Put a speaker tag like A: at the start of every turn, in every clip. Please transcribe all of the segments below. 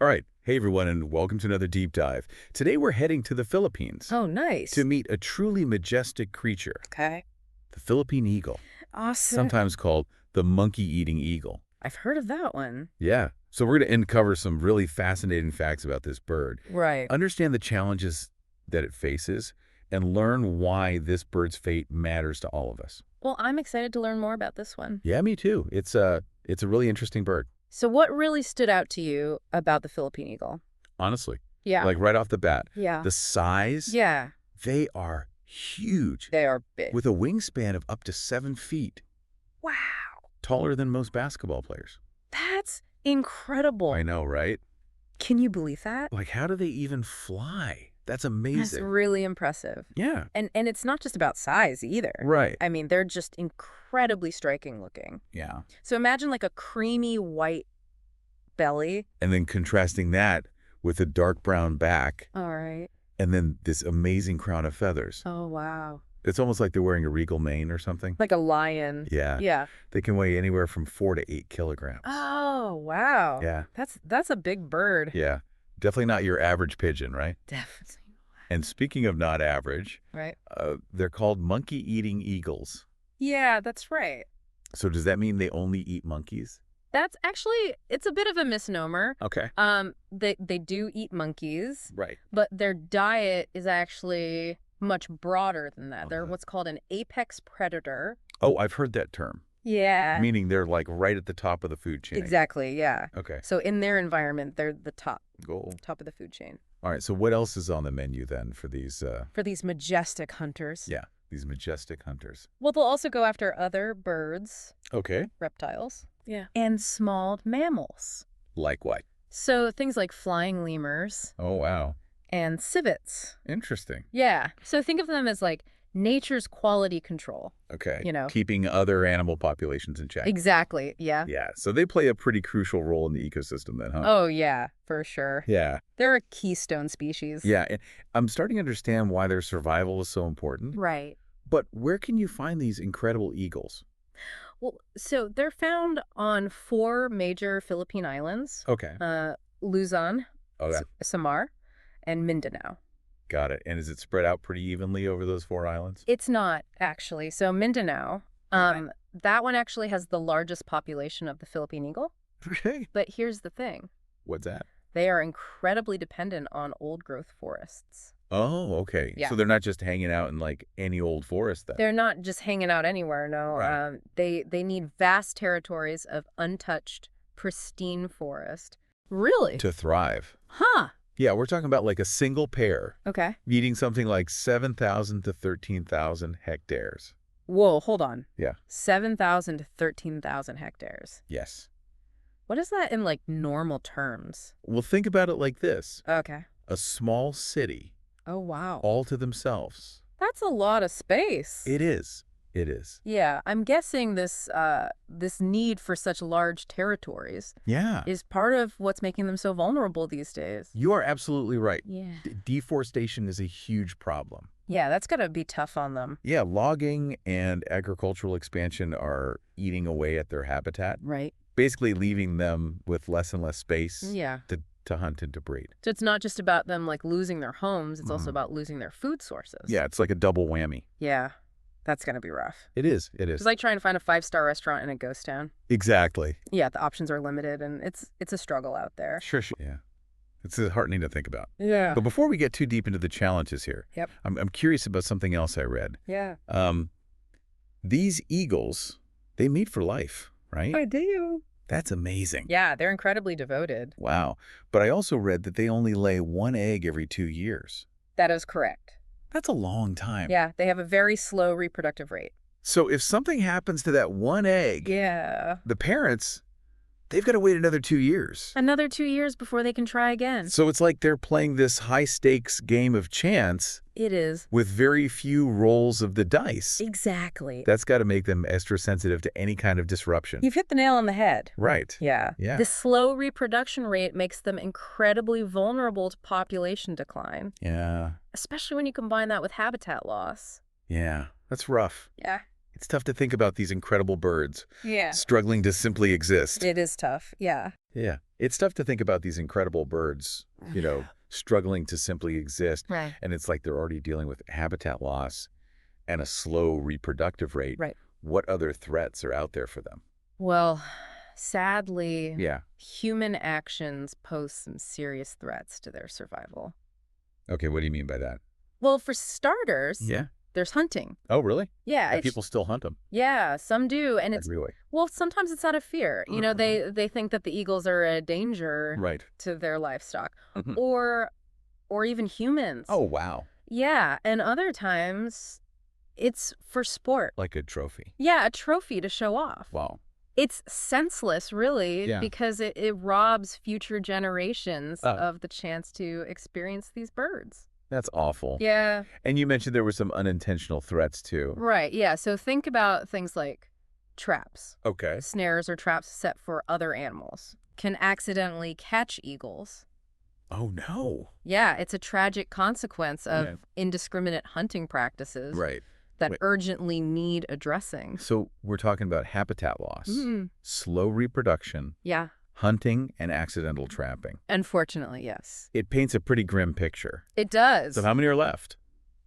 A: All right. Hey, everyone, and welcome to another deep dive. Today, we're heading to the Philippines
B: Oh, nice.
A: to meet a truly majestic creature,
B: Okay.
A: the Philippine eagle,
B: Awesome.
A: sometimes called the monkey-eating eagle.
B: I've heard of that one.
A: Yeah. So we're going to uncover some really fascinating facts about this bird,
B: Right.
A: understand the challenges that it faces, and learn why this bird's fate matters to all of us.
B: Well, I'm excited to learn more about this one.
A: Yeah, me too. It's a really interesting bird,
B: So what really stood out to you about the Philippine Eagle?
A: honestly.
B: Yeah.
A: Like right off the bat,
B: Yeah.
A: the size,
B: Yeah.
A: they are huge,
B: They are big.
A: with a wingspan of up to 7 feet,
B: Wow.
A: taller than most basketball players.
B: That's incredible.
A: I know, right?
B: Can you believe that?
A: Like, how do they even fly? That's
B: That's
A: amazing.
B: really impressive.
A: Yeah,
B: And it's not just about size either.
A: right.
B: I mean, they're just incredibly striking looking.
A: Yeah.
B: So imagine like a creamy white belly.
A: And then contrasting that with a dark brown back,
B: All right.
A: and then this amazing crown of feathers.
B: Oh, wow.
A: It's almost like they're wearing a regal mane or something.
B: Like a lion.
A: Yeah.
B: Yeah.
A: They can weigh anywhere from 4 to 8 kilograms.
B: Oh, wow.
A: Yeah.
B: That's a big bird.
A: Yeah. Definitely not your average pigeon, right?
B: Definitely.
A: And speaking of not average,
B: Right?
A: they're called monkey-eating eagles.
B: Yeah, that's right.
A: So does that mean they only eat monkeys?
B: That's actually, it's a bit of a misnomer.
A: Okay.
B: They do eat monkeys,
A: Right.
B: but their diet is actually much broader than that. They're what's called an apex predator.
A: Oh, I've heard that term.
B: Yeah.
A: Meaning they're like right at the top of the food chain.
B: Exactly, yeah.
A: Okay.
B: So in their environment, they're the top
A: Cool.
B: of the food chain.
A: All right. So what else is on the menu then for these,
B: For these majestic hunters.
A: yeah, these majestic hunters?
B: Well, they'll also go after other birds,
A: Okay.
B: reptiles, yeah, and small mammals.
A: Like what?
B: So things like flying lemurs
A: Oh, wow.
B: and civets.
A: Interesting.
B: Yeah. So think of them as like nature's quality control.
A: Okay.
B: You know.
A: Keeping other animal populations in check.
B: Exactly. Yeah.
A: Yeah. So they play a pretty crucial role in the ecosystem then, huh?
B: Oh, yeah, for sure.
A: Yeah.
B: They're a keystone species.
A: Yeah. And I'm starting to understand why their survival is so important.
B: Right.
A: But where can you find these incredible eagles?
B: Well, so they're found on 4 major Philippine islands,
A: Okay.
B: Luzon,
A: Okay.
B: Samar, and Mindanao.
A: Got it. And is it spread out pretty evenly over those 4 islands?
B: It's not, actually. So Mindanao, that one actually has the largest population of the Philippine eagle.
A: Okay.
B: But here's the thing.
A: What's that?
B: They are incredibly dependent on old-growth forests.
A: Oh, okay.
B: Yeah.
A: So they're not just hanging out in like any old forest then?
B: They're not just hanging out anywhere, no.
A: Right.
B: They need vast territories of untouched, pristine forest. Really?
A: To thrive.
B: Huh.
A: Yeah, we're talking about like a single pair
B: Okay.
A: needing something like 7,000 to 13,000 hectares.
B: Whoa, hold on.
A: Yeah.
B: 7,000 to 13,000 hectares.
A: Yes.
B: What is that in, like, normal terms?
A: Well, think about it like this.
B: Okay.
A: A small city
B: Oh, wow.
A: all to themselves.
B: That's a lot of space.
A: It is. It is.
B: Yeah, I'm guessing this need for such large territories
A: Yeah.
B: is part of what's making them so vulnerable these days.
A: You are absolutely right.
B: Yeah.
A: Deforestation is a huge problem.
B: Yeah, that's got to be tough on them.
A: Yeah, logging and agricultural expansion are eating away at their habitat,
B: Right.
A: basically leaving them with less and less space
B: Yeah.
A: to hunt and to breed.
B: So it's not just about them, like, losing their homes. It's also
A: Mhm.
B: about losing their food sources.
A: Yeah, it's like a double whammy.
B: Yeah. That's going to be rough.
A: It is. It is.
B: It's like trying to find a 5-star restaurant in a ghost town.
A: Exactly.
B: Yeah, the options are limited, and it's a struggle out there.
A: Sure. Yeah. It's disheartening to think about.
B: Yeah.
A: But before we get too deep into the challenges here,
B: Yep.
A: I'm curious about something else I read.
B: Yeah.
A: These eagles, they mate for life, right?
B: do.
A: That's amazing.
B: Yeah, they're incredibly devoted.
A: Wow. But I also read that they only lay 1 egg every 2 years.
B: That is correct.
A: That's a long time.
B: Yeah, they have a very slow reproductive rate.
A: So if something happens to that 1 egg,
B: Yeah.
A: the parents, they've got to wait another 2 years.
B: Another 2 years before they can try again.
A: So it's like they're playing this high-stakes game of chance
B: It is.
A: with very few rolls of the dice.
B: Exactly.
A: That's got to make them extra sensitive to any kind of disruption.
B: You've hit the nail on the head.
A: Right.
B: Yeah.
A: Yeah.
B: The slow reproduction rate makes them incredibly vulnerable to population decline,
A: Yeah.
B: especially when you combine that with habitat loss.
A: Yeah. That's rough.
B: Yeah.
A: It's tough to think about these incredible birds
B: Yeah.
A: struggling to simply exist.
B: It is tough. Yeah.
A: Yeah. It's tough to think about these incredible birds, struggling to simply exist.
B: Right.
A: And it's like they're already dealing with habitat loss and a slow reproductive rate.
B: Right.
A: What other threats are out there for them?
B: Well, sadly,
A: Yeah.
B: human actions pose some serious threats to their survival.
A: Okay, what do you mean by that?
B: Well, for starters,
A: Yeah.
B: there's hunting.
A: Oh, really?
B: Yeah.
A: And people still hunt them?
B: Yeah, some do. And it's,
A: Really?
B: well, sometimes it's out of fear. They think that the eagles are a danger
A: Right.
B: to their livestock
A: Mhm.
B: or even humans.
A: Oh, wow.
B: Yeah. And other times it's for sport.
A: Like a trophy.
B: Yeah, a trophy to show off.
A: Wow.
B: It's senseless, really,
A: Yeah.
B: because it robs future generations
A: Oh.
B: of the chance to experience these birds.
A: That's awful.
B: Yeah.
A: And you mentioned there were some unintentional threats, too.
B: Right. Yeah. So think about things like traps.
A: Okay.
B: Snares or traps set for other animals can accidentally catch eagles.
A: Oh, no.
B: Yeah, it's a tragic consequence of
A: Yeah.
B: indiscriminate hunting practices
A: Right.
B: that
A: Wait.
B: urgently need addressing.
A: So we're talking about habitat loss,
B: Mm.
A: slow reproduction,
B: Yeah,
A: hunting, and accidental trapping.
B: unfortunately, yes.
A: It paints a pretty grim picture.
B: It does.
A: So how many are left?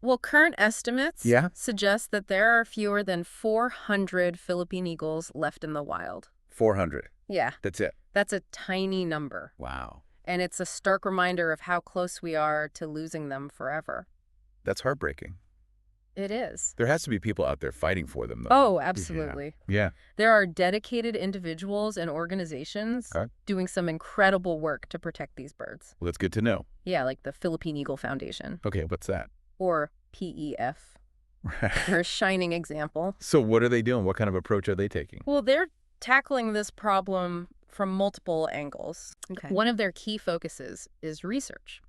B: Well, current estimates
A: Yeah?
B: suggest that there are fewer than 400 Philippine eagles left in the wild.
A: 400.
B: Yeah,
A: That's it.
B: that's a tiny number.
A: Wow.
B: And it's a stark reminder of how close we are to losing them forever.
A: That's heartbreaking.
B: It is.
A: There has to be people out there fighting for them, though.
B: Oh, absolutely.
A: Yeah.
B: There are dedicated individuals and organizations
A: Okay.
B: doing some incredible work to protect these birds.
A: Well, that's good to know.
B: Yeah, like the Philippine Eagle Foundation,
A: Okay, what's that?
B: or PEF. They're a shining example.
A: So what are they doing? What kind of approach are they taking?
B: Well, they're tackling this problem from multiple angles.
C: Okay.
B: One of their key focuses is research.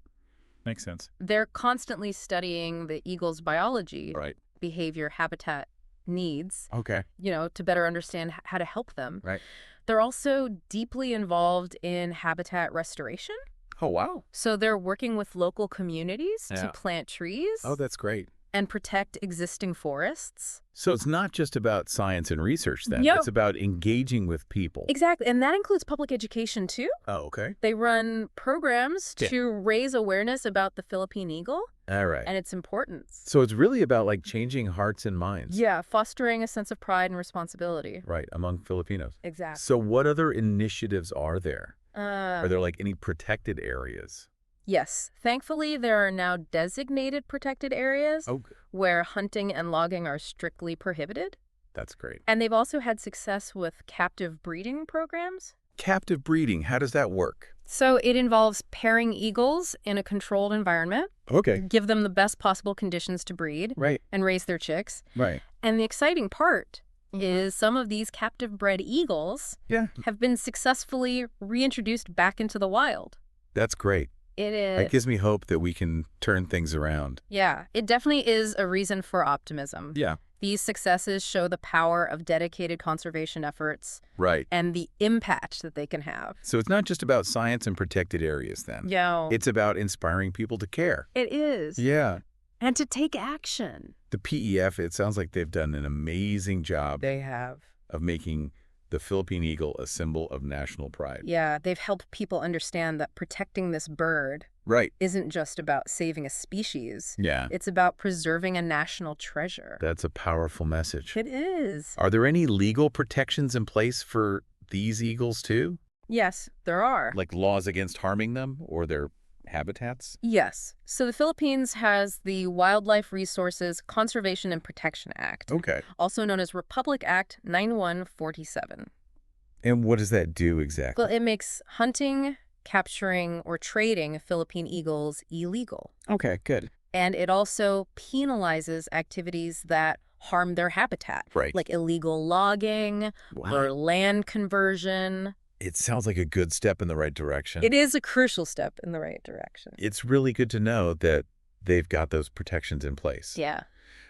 A: Makes sense.
B: They're constantly studying the eagle's biology,
A: Right.
B: behavior, habitat needs,
A: Okay.
B: to better understand how to help them.
A: Right.
B: They're also deeply involved in habitat restoration.
A: Oh, wow.
B: So they're working with local communities
A: Yeah.
B: to plant trees
A: Oh, that's great.
B: and protect existing forests.
A: So it's not just about science and research, then.
B: No.
A: It's about engaging with people.
B: Exactly. And that includes public education, too.
A: Oh, okay.
B: They run programs
A: Yeah.
B: to raise awareness about the Philippine eagle
A: All right.
B: and its importance.
A: So it's really about, like, changing hearts and minds.
B: Yeah, fostering a sense of pride and responsibility.
A: Right, among Filipinos.
B: Exactly.
A: So what other initiatives are there? Are
B: Uh,
A: there, like, any protected areas?
B: yes. Thankfully, there are now designated protected areas
A: Oh,
B: where hunting and logging are strictly prohibited.
A: that's great.
B: And they've also had success with captive breeding programs.
A: Captive breeding, how does that work?
B: So it involves pairing eagles in a controlled environment,
A: Okay.
B: give them the best possible conditions to breed
A: Right,
B: and raise their chicks.
A: right.
B: And the exciting part is some of these captive bred eagles
A: Yeah.
B: have been successfully reintroduced back into the wild.
A: That's great.
B: It is.
A: That gives me hope that we can turn things around.
B: Yeah, it definitely is a reason for optimism.
A: Yeah.
B: These successes show the power of dedicated conservation efforts
A: Right.
B: and the impact that they can have.
A: So it's not just about science and protected areas, then.
B: Yeah.
A: It's about inspiring people to care.
B: It is.
A: Yeah.
B: And to take action.
A: The PEF, it sounds like they've done an amazing job
B: They have.
A: of making the Philippine Eagle a symbol of national pride.
B: Yeah, they've helped people understand that protecting this bird
A: Right.
B: isn't just about saving a species.
A: Yeah.
B: It's about preserving a national treasure.
A: That's a powerful message.
B: It is.
A: Are there any legal protections in place for these eagles, too?
B: Yes, there are.
A: Like laws against harming them or their habitats?
B: Yes. So the Philippines has the Wildlife Resources Conservation and Protection Act,
A: Okay.
B: also known as Republic Act 9147.
A: And what does that do exactly?
B: Well, it makes hunting, capturing, or trading Philippine eagles illegal.
A: Okay, good.
B: And it also penalizes activities that harm their habitat,
A: Right.
B: like illegal logging or land conversion.
A: It sounds like a good step in the right direction.
B: It is a crucial step in the right direction.
A: It's really good to know that they've got those protections in place.
B: Yeah.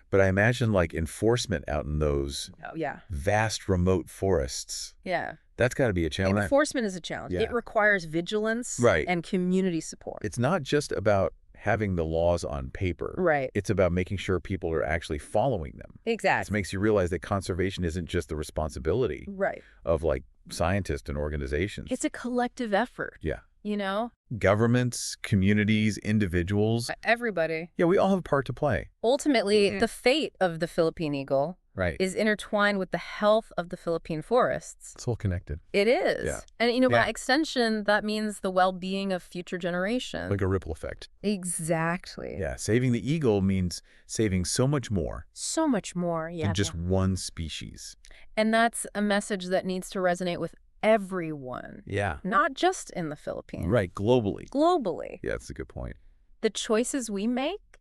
A: But I imagine like enforcement out in those
B: Oh, yeah.
A: vast remote forests,
B: Yeah.
A: that's got to be a challenge.
B: Enforcement is a challenge.
A: Yeah.
B: It requires vigilance
A: Right.
B: and community support.
A: It's not just about having the laws on paper.
B: Right.
A: It's about making sure people are actually following them. It
B: Exactly.
A: makes you realize that conservation isn't just the responsibility
B: Right.
A: of like scientists and organizations.
B: It's a collective effort.
A: Yeah.
B: You know?
A: Governments, communities, individuals.
B: Everybody.
A: Yeah, we all have a part to play.
B: Ultimately, the fate of the Philippine eagle
A: Right.
B: is intertwined with the health of the Philippine forests.
C: It's all connected.
B: It is.
A: Yeah.
B: And, you know, by
A: Yeah.
B: extension, that means the well-being of future generations.
C: Like a ripple effect.
B: Exactly.
A: Yeah, saving the eagle means saving so much more
B: So much more, yeah.
A: than just one species.
B: And that's a message that needs to resonate with everyone,
A: Yeah.
B: not just in the Philippines.
A: Right, globally.
B: Globally.
A: Yeah, that's a good point.
B: The choices we make,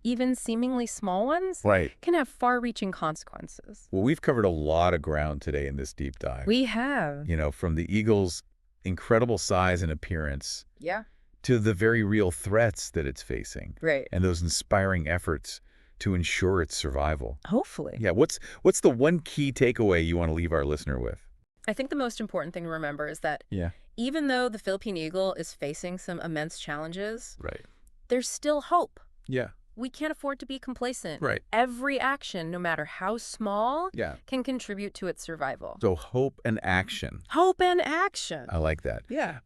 B: even seemingly small ones,
A: Right.
B: can have far-reaching consequences.
A: Well, we've covered a lot of ground today in this deep dive.
B: We have.
A: You know, from the eagle's incredible size and appearance
B: Yeah.
A: to the very real threats that it's facing
B: Right.
A: and those inspiring efforts to ensure its survival.
B: Hopefully.
A: Yeah, what's the one key takeaway you want to leave our listener with?
B: I think the most important thing to remember is that
A: Yeah.
B: even though the Philippine eagle is facing some immense challenges,
A: Right.
B: there's still hope.
A: Yeah.
B: We can't afford to be complacent.
A: Right.
B: Every action, no matter how small,
A: Yeah.
B: can contribute to its survival.
A: So hope and action.
B: Hope and action.
A: I like that.
B: Yeah.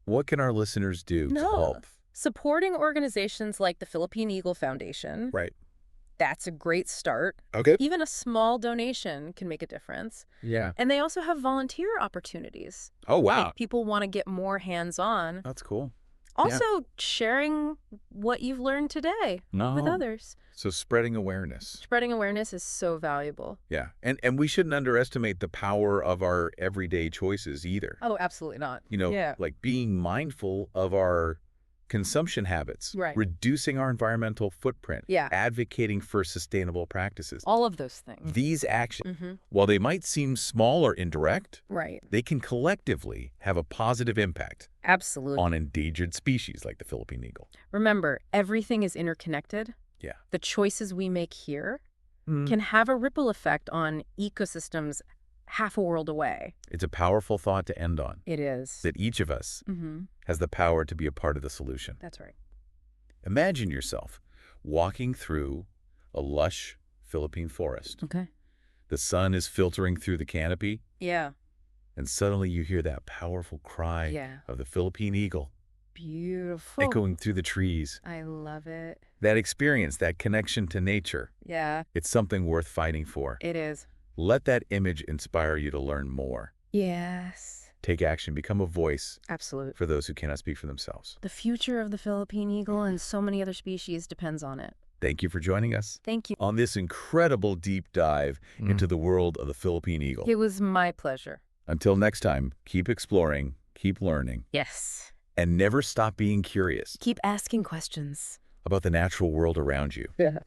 A: What can our listeners do to
B: No.
A: help?
B: Supporting organizations like the Philippine Eagle Foundation,
A: Right.
B: that's a great start.
A: Okay.
B: Even a small donation can make a difference.
A: Yeah.
B: And they also have volunteer opportunities.
A: Oh, wow.
B: If people want to get more hands-on.
A: That's cool.
B: Also, sharing what you've learned today with others.
A: So spreading awareness.
B: Spreading awareness is so valuable.
A: Yeah. And we shouldn't underestimate the power of our everyday choices either.
B: Oh, absolutely not.
A: You know,
B: Yeah.
A: like being mindful of our consumption habits,
B: Right.
A: reducing our environmental footprint,
B: Yeah.
A: advocating for sustainable practices.
B: All of those things.
A: These actions,
B: Mm-hmm.
A: while they might seem small or indirect,
B: Right.
A: they can collectively have a positive impact
B: Absolutely.
A: on endangered species like the Philippine eagle.
B: Remember, everything is interconnected.
A: Yeah.
B: The choices we make here can have a ripple effect on ecosystems half a world away.
A: It's a powerful thought to end on,
B: It is.
A: that each of us
B: Mm-hmm.
A: has the power to be a part of the solution.
B: That's right.
A: Imagine yourself walking through a lush Philippine forest.
B: Okay.
A: The sun is filtering through the canopy,
B: Yeah.
A: and suddenly you hear that powerful cry
B: Yeah.
A: of the Philippine eagle
B: Beautiful.
A: echoing through the trees.
B: I love it.
A: That experience, that connection to nature,
B: Yeah,
A: it's something worth fighting for.
B: it is.
A: Let that image inspire you to learn more.
B: Yes.
A: Take action, become a voice
B: Absolute.
A: for those who cannot speak for themselves.
B: The future of the Philippine eagle and so many other species depends on it.
A: Thank you for joining us
B: Thank you.
A: on this incredible deep dive into the world of the Philippine eagle.
B: It was my pleasure.
A: Until next time, keep exploring, keep learning,
B: Yes.
A: and never stop being curious
B: Keep asking questions.
A: about the natural world around you.
B: Yeah.